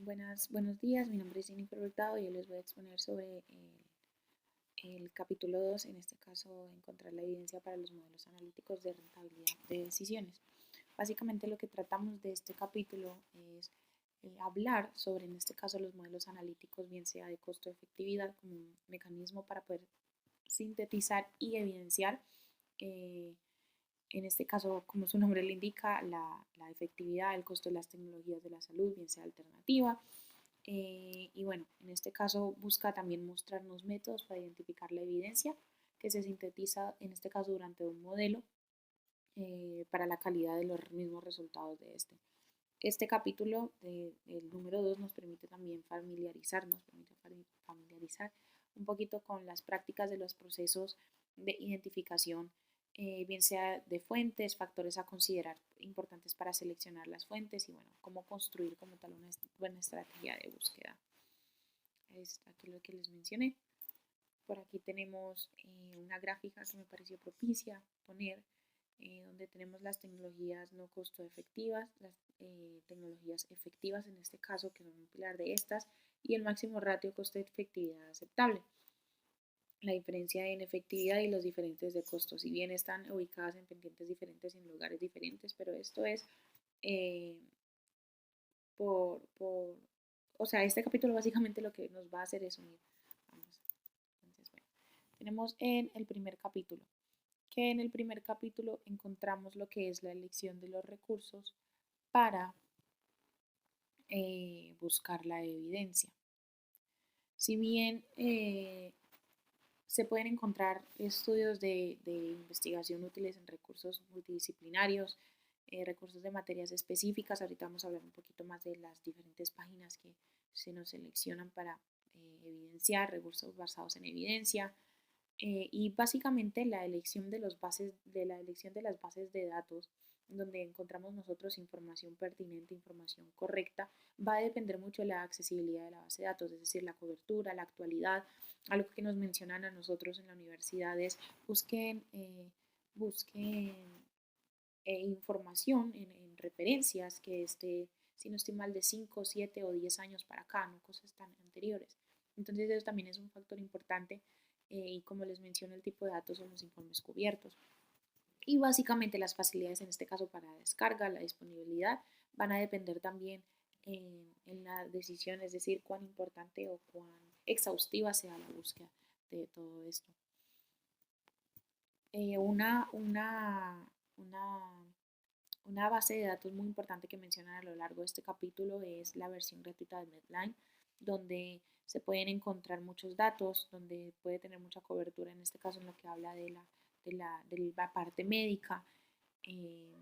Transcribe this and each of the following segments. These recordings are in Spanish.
Buenos días, mi nombre es Jennifer Hurtado y hoy les voy a exponer sobre el capítulo 2, en este caso, encontrar la evidencia para los modelos analíticos de rentabilidad de decisiones. Básicamente lo que tratamos de este capítulo es hablar sobre, en este caso, los modelos analíticos, bien sea de costo-efectividad, como un mecanismo para poder sintetizar y evidenciar en este caso, como su nombre le indica, la efectividad, el costo de las tecnologías de la salud, bien sea alternativa. Y bueno, en este caso busca también mostrarnos métodos para identificar la evidencia que se sintetiza, en este caso, durante un modelo para la calidad de los mismos resultados de este. Este capítulo, el número 2, nos permite también familiarizar un poquito con las prácticas de los procesos de identificación, bien sea de fuentes, factores a considerar importantes para seleccionar las fuentes y bueno, cómo construir como tal una buena estrategia de búsqueda. Es aquí lo que les mencioné. Por aquí tenemos una gráfica que me pareció propicia poner, donde tenemos las tecnologías no costo efectivas, las tecnologías efectivas en este caso, que son un pilar de estas, y el máximo ratio costo-efectividad aceptable. La diferencia en efectividad y los diferentes de costos, si bien están ubicadas en pendientes diferentes y en lugares diferentes, pero esto es eh, o sea, este capítulo básicamente lo que nos va a hacer es unir. Vamos. Entonces, bueno, tenemos en el primer capítulo, que en el primer capítulo encontramos lo que es la elección de los recursos para buscar la evidencia. Si bien se pueden encontrar estudios de investigación útiles en recursos multidisciplinarios, recursos de materias específicas, ahorita vamos a hablar un poquito más de las diferentes páginas que se nos seleccionan para evidenciar, recursos basados en evidencia, y básicamente la elección de las bases de datos, donde encontramos nosotros información pertinente, información correcta, va a depender mucho de la accesibilidad de la base de datos, es decir, la cobertura, la actualidad. Algo que nos mencionan a nosotros en la universidad es busquen información en referencias que esté, si no estoy mal, de 5, 7 o 10 años para acá, no cosas tan anteriores. Entonces eso también es un factor importante, y como les menciono, el tipo de datos son los informes cubiertos. Y básicamente las facilidades en este caso para descarga, la disponibilidad, van a depender también en la decisión, es decir, cuán importante o cuán exhaustiva sea la búsqueda de todo esto. Eh, una, una, una, una base de datos muy importante que mencionan a lo largo de este capítulo es la versión gratuita de Medline, donde se pueden encontrar muchos datos, donde puede tener mucha cobertura, en este caso en lo que habla de la parte médica. eh,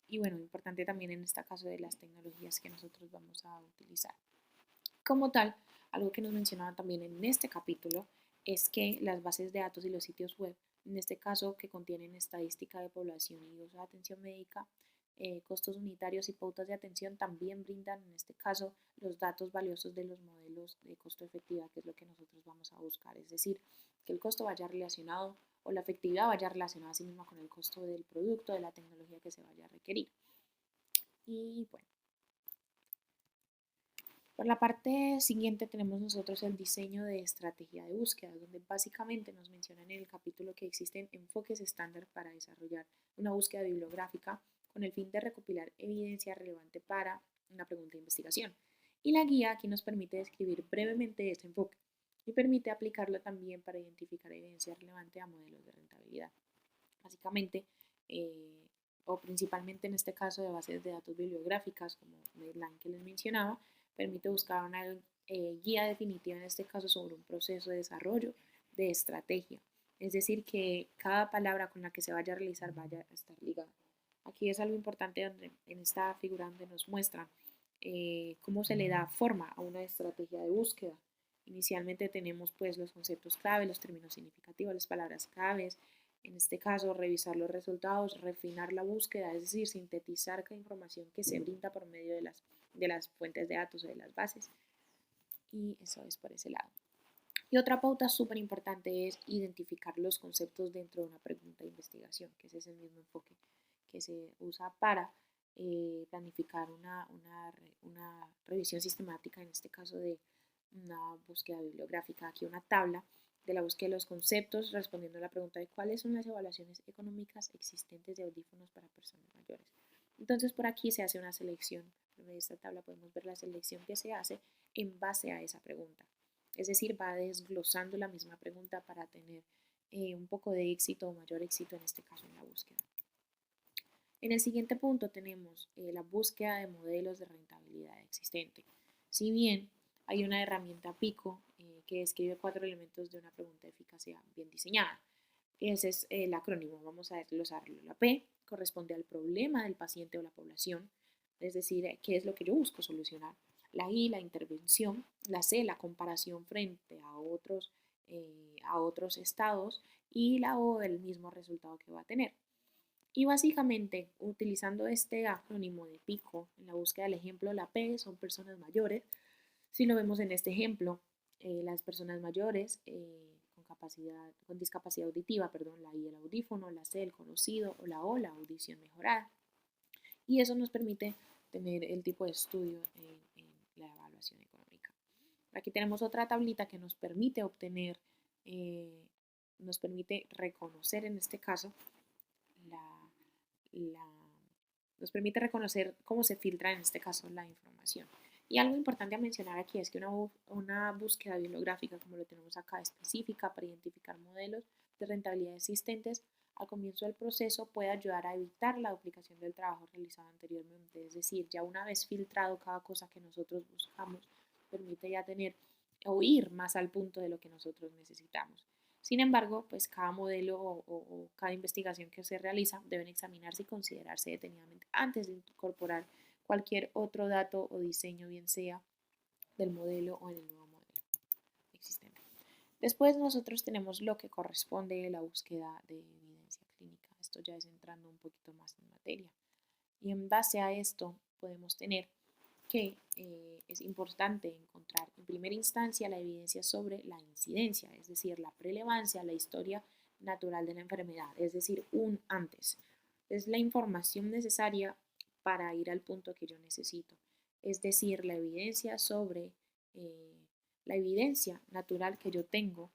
y bueno, importante también en este caso de las tecnologías que nosotros vamos a utilizar. Como tal, algo que nos mencionaban también en este capítulo es que las bases de datos y los sitios web, en este caso que contienen estadística de población y uso de atención médica, costos unitarios y pautas de atención, también brindan en este caso los datos valiosos de los modelos de costo efectividad, que es lo que nosotros vamos a buscar, es decir, que el costo vaya relacionado o la efectividad vaya relacionada a sí misma con el costo del producto, de la tecnología que se vaya a requerir. Y bueno, por la parte siguiente tenemos nosotros el diseño de estrategia de búsqueda, donde básicamente nos mencionan en el capítulo que existen enfoques estándar para desarrollar una búsqueda bibliográfica con el fin de recopilar evidencia relevante para una pregunta de investigación. Y la guía aquí nos permite describir brevemente este enfoque y permite aplicarlo también para identificar evidencia relevante a modelos de rentabilidad. Básicamente, o principalmente en este caso de bases de datos bibliográficas como Medline que les mencionaba, permite buscar una guía definitiva en este caso sobre un proceso de desarrollo de estrategia. Es decir, que cada palabra con la que se vaya a realizar vaya a estar ligada. Aquí es algo importante donde, en esta figura donde nos muestran cómo se le da forma a una estrategia de búsqueda. Inicialmente tenemos pues los conceptos clave, los términos significativos, las palabras claves, en este caso revisar los resultados, refinar la búsqueda, es decir, sintetizar cada información que se brinda por medio de las fuentes de datos o de las bases. Y eso es por ese lado. Y otra pauta súper importante es identificar los conceptos dentro de una pregunta de investigación, que ese es el mismo enfoque que se usa para planificar una revisión sistemática, en este caso de una búsqueda bibliográfica, aquí una tabla de la búsqueda de los conceptos, respondiendo a la pregunta de cuáles son las evaluaciones económicas existentes de audífonos para personas mayores. Entonces por aquí se hace una selección. En esta tabla podemos ver la selección que se hace en base a esa pregunta. Es decir, va desglosando la misma pregunta para tener un poco de éxito o mayor éxito en este caso en la búsqueda. En el siguiente punto tenemos la búsqueda de modelos de rentabilidad existente. Si bien hay una herramienta PICO que describe 4 elementos de una pregunta de eficacia bien diseñada. Ese es el acrónimo, vamos a desglosarlo. La P corresponde al problema del paciente o la población, es decir, qué es lo que yo busco solucionar. La I, la intervención. La C, la comparación frente a otros estados. Y la O, el mismo resultado que va a tener. Y básicamente, utilizando este acrónimo de PICO en la búsqueda del ejemplo, la P son personas mayores. Si lo vemos en este ejemplo, las personas mayores con discapacidad auditiva, perdón, la I el audífono, la C el conocido, o la O la audición mejorada. Y eso nos permite tener el tipo de estudio en la evaluación económica. Aquí tenemos otra tablita que nos permite obtener, nos permite reconocer en este caso nos permite reconocer cómo se filtra en este caso la información. Y algo importante a mencionar aquí es que una búsqueda bibliográfica, como lo tenemos acá, específica para identificar modelos de rentabilidad existentes, al comienzo del proceso puede ayudar a evitar la duplicación del trabajo realizado anteriormente. Es decir, ya una vez filtrado cada cosa que nosotros buscamos, permite ya tener o ir más al punto de lo que nosotros necesitamos. Sin embargo, pues cada modelo o cada investigación que se realiza deben examinarse y considerarse detenidamente antes de incorporar cualquier otro dato o diseño, bien sea del modelo o en el nuevo modelo existente. Después nosotros tenemos lo que corresponde a la búsqueda de evidencia clínica. Esto ya es entrando un poquito más en materia. Y en base a esto podemos tener que es importante encontrar en primera instancia la evidencia sobre la incidencia, es decir, la prelevancia, la historia natural de la enfermedad, es decir, un antes. Es la información necesaria para ir al punto que yo necesito, es decir, la evidencia sobre la evidencia natural que yo tengo,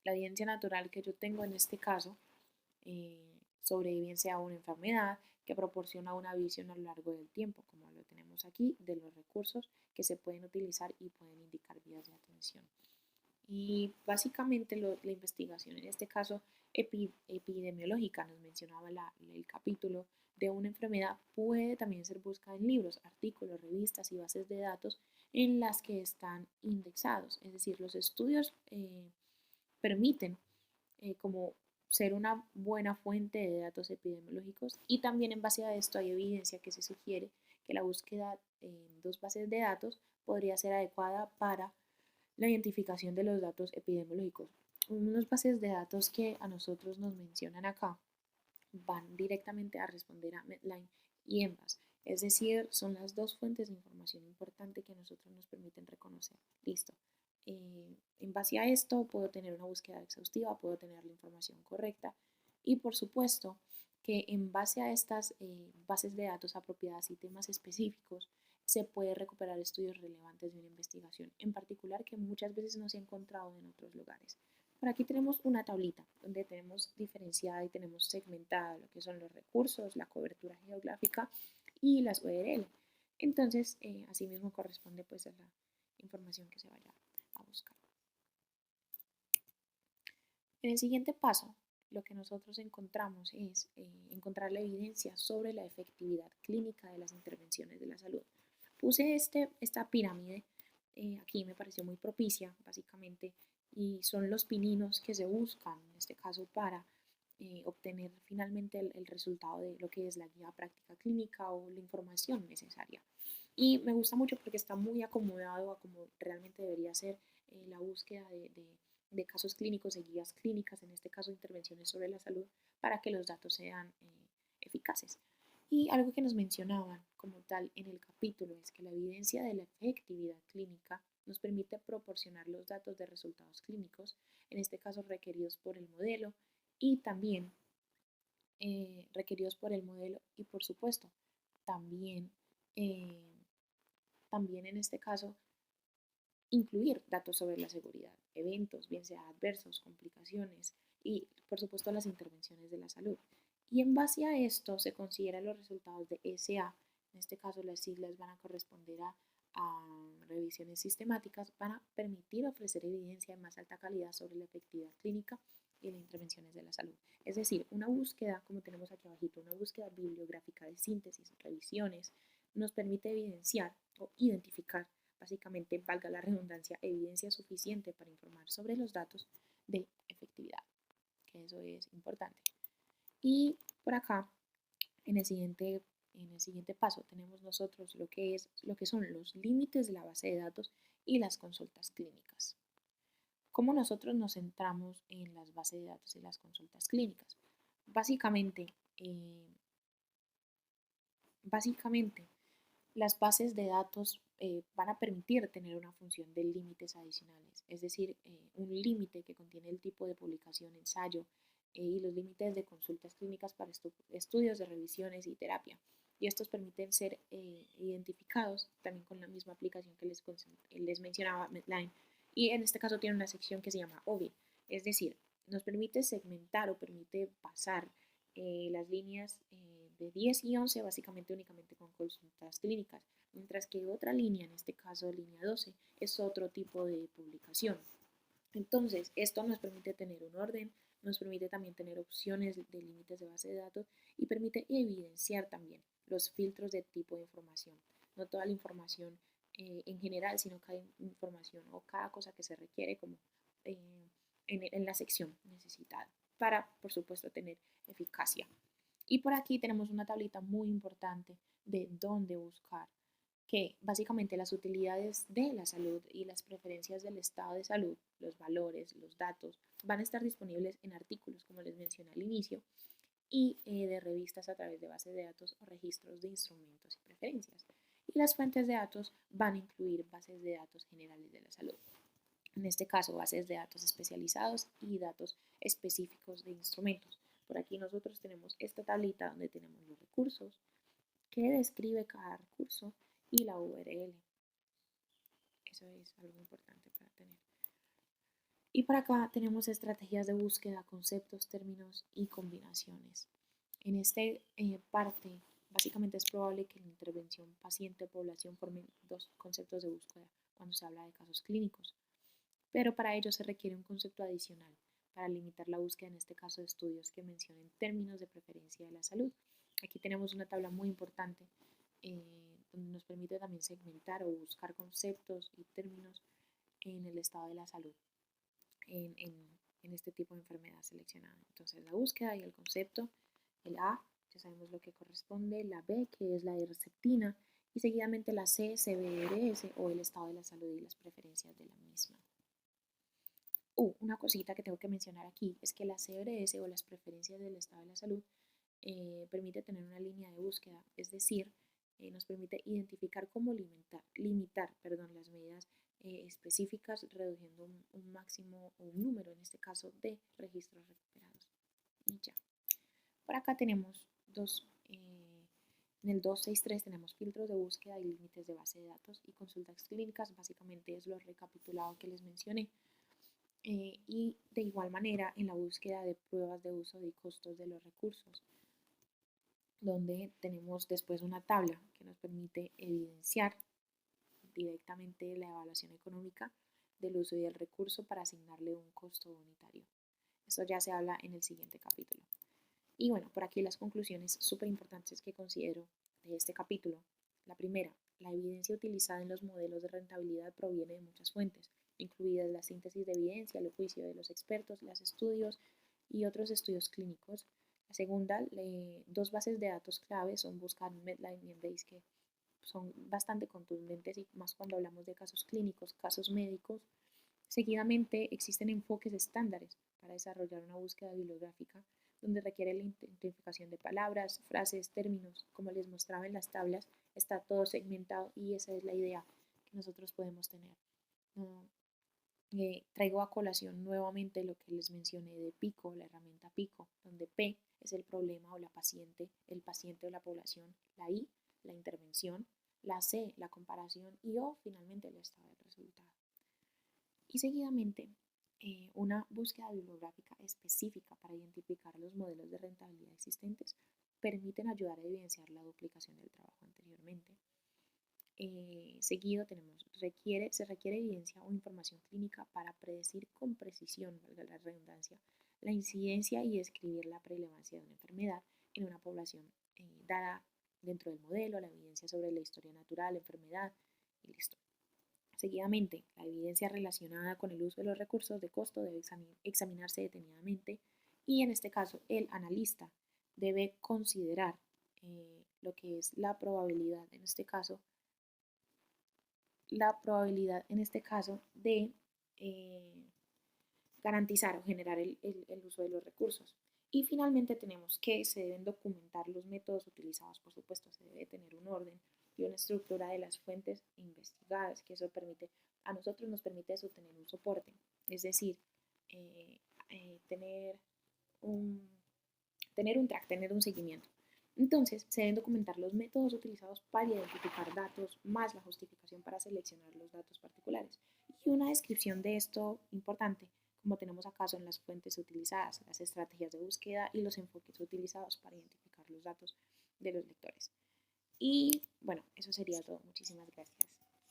la evidencia natural que yo tengo en este caso sobre bien sea una enfermedad que proporciona una visión a lo largo del tiempo, como lo tenemos aquí, de los recursos que se pueden utilizar y pueden indicar vías de atención. Y básicamente la investigación, en este caso epidemiológica, nos mencionaba el capítulo de una enfermedad, puede también ser buscada en libros, artículos, revistas y bases de datos en las que están indexados. Es decir, los estudios permiten como ser una buena fuente de datos epidemiológicos y también en base a esto hay evidencia que se sugiere que la búsqueda en dos bases de datos podría ser adecuada para la identificación de los datos epidemiológicos. Unas bases de datos que a nosotros nos mencionan acá van directamente a responder a Medline y Embase, es decir, son las dos fuentes de información importante que a nosotros nos permiten reconocer. Listo. En base a esto puedo tener una búsqueda exhaustiva, puedo tener la información correcta y por supuesto que en base a estas bases de datos apropiadas y temas específicos se puede recuperar estudios relevantes de una investigación, en particular que muchas veces no se ha encontrado en otros lugares. Por aquí tenemos una tablita donde tenemos diferenciada y tenemos segmentada lo que son los recursos, la cobertura geográfica y las URL. Entonces, asimismo corresponde pues a la información que se vaya a buscar. En el siguiente paso, lo que nosotros encontramos es encontrar la evidencia sobre la efectividad clínica de las intervenciones de la salud. Puse esta pirámide, aquí me pareció muy propicia, básicamente, y son los pininos que se buscan, en este caso, para obtener finalmente el resultado de lo que es la guía práctica clínica o la información necesaria. Y me gusta mucho porque está muy acomodado a como realmente debería ser la búsqueda de casos clínicos, de guías clínicas, en este caso intervenciones sobre la salud, para que los datos sean eficaces. Y algo que nos mencionaban como tal en el capítulo es que la evidencia de la efectividad clínica nos permite proporcionar los datos de resultados clínicos, en este caso requeridos por el modelo y también requeridos por el modelo y por supuesto también, eh, también en este caso, incluir datos sobre la seguridad, eventos, bien sea adversos, complicaciones y, por supuesto, las intervenciones de la salud. Y en base a esto se consideran los resultados de SA. En este caso, las siglas van a corresponder a revisiones sistemáticas para permitir ofrecer evidencia de más alta calidad sobre la efectividad clínica y las intervenciones de la salud. Es decir, una búsqueda, como tenemos aquí abajito, una búsqueda bibliográfica de síntesis, revisiones, nos permite evidenciar o identificar, básicamente, valga la redundancia, evidencia suficiente para informar sobre los datos de efectividad, que eso es importante. Y por acá, en el siguiente paso, tenemos nosotros lo que son los límites de la base de datos y las consultas clínicas. ¿Cómo nosotros nos centramos en las bases de datos y las consultas clínicas? Básicamente, eh, básicamente las bases de datos van a permitir tener una función de límites adicionales, es decir, un límite que contiene el tipo de publicación, ensayo y los límites de consultas clínicas para estudios de revisiones y terapia. Y estos permiten ser identificados también con la misma aplicación que les mencionaba, Medline. Y en este caso tiene una sección que se llama OBI, es decir, nos permite segmentar o permite pasar las líneas de 10 y 11 básicamente únicamente con consultas clínicas, mientras que otra línea, en este caso línea 12, es otro tipo de publicación. Entonces, esto nos permite tener un orden, nos permite también tener opciones de límites de base de datos y permite evidenciar también los filtros de tipo de información. No toda la información en general, sino cada información o cada cosa que se requiere como eh, en la sección necesitada para, por supuesto, tener eficacia. Y por aquí tenemos una tablita muy importante de dónde buscar, que básicamente las utilidades de la salud y las preferencias del estado de salud, los valores, los datos, van a estar disponibles en artículos, como les mencioné al inicio, y de revistas a través de bases de datos o registros de instrumentos y preferencias. Y las fuentes de datos van a incluir bases de datos generales de la salud. En este caso, bases de datos especializados y datos específicos de instrumentos. Por aquí nosotros tenemos esta tablita donde tenemos los recursos, que describe cada recurso y la URL. Eso es algo importante para tener. Y por acá tenemos estrategias de búsqueda, conceptos, términos y combinaciones. En esta parte, básicamente es probable que la intervención paciente-población formen dos conceptos de búsqueda cuando se habla de casos clínicos, pero para ello se requiere un concepto adicional para limitar la búsqueda, en este caso de estudios que mencionen términos de preferencia de la salud. Aquí tenemos una tabla muy importante donde nos permite también segmentar o buscar conceptos y términos en el estado de la salud en, en, en este tipo de enfermedad seleccionada. Entonces la búsqueda y el concepto, el A, ya sabemos lo que corresponde, la B, que es la de receptina, y seguidamente la C, CBRS o el estado de la salud y las preferencias de la misma. Una cosita que tengo que mencionar aquí es que la CBRS o las preferencias del estado de la salud permite tener una línea de búsqueda, es decir, nos permite identificar cómo limitar las medidas específicas, reduciendo un máximo o un número, en este caso, de registros recuperados. Y ya. Por acá tenemos en el 263 tenemos filtros de búsqueda y límites de base de datos y consultas clínicas, básicamente es lo recapitulado que les mencioné. Y de igual manera en la búsqueda de pruebas de uso y costos de los recursos, donde tenemos después una tabla que nos permite evidenciar directamente la evaluación económica del uso y del recurso para asignarle un costo unitario. Esto ya se habla en el siguiente capítulo. Y bueno, por aquí las conclusiones súper importantes que considero de este capítulo. La primera, la evidencia utilizada en los modelos de rentabilidad proviene de muchas fuentes, incluidas la síntesis de evidencia, el juicio de los expertos, los estudios y otros estudios clínicos. La segunda, dos bases de datos clave son Buscar, Medline y Embase, que son bastante contundentes y más cuando hablamos de casos clínicos, casos médicos. Seguidamente, existen enfoques estándares para desarrollar una búsqueda bibliográfica donde requiere la identificación de palabras, frases, términos. Como les mostraba en las tablas, está todo segmentado y esa es la idea que nosotros podemos tener. Traigo a colación nuevamente lo que les mencioné de PICO, la herramienta PICO, donde P es el problema o la paciente, el paciente o la población, la I la intervención, la C, la comparación y O, finalmente, el estado del resultado. Y seguidamente, una búsqueda bibliográfica específica para identificar los modelos de rentabilidad existentes permiten ayudar a evidenciar la duplicación del trabajo anteriormente. Seguido tenemos, se requiere evidencia o información clínica para predecir con precisión, valga la redundancia, la incidencia y describir la prevalencia de una enfermedad en una población dada dentro del modelo, la evidencia sobre la historia natural, la enfermedad y listo. Seguidamente, la evidencia relacionada con el uso de los recursos de costo debe examinarse detenidamente y en este caso el analista debe considerar lo que es la probabilidad en este caso de garantizar o generar el uso de los recursos. Y finalmente tenemos que se deben documentar los métodos utilizados, por supuesto, se debe tener un orden y una estructura de las fuentes investigadas, que eso a nosotros nos permite eso, tener un soporte, es decir, tener un track, tener un seguimiento. Entonces, se deben documentar los métodos utilizados para identificar datos, más la justificación para seleccionar los datos particulares. Y una descripción de esto importante, como tenemos acaso en las fuentes utilizadas, las estrategias de búsqueda y los enfoques utilizados para identificar los datos de los lectores. Y bueno, eso sería todo. Muchísimas gracias.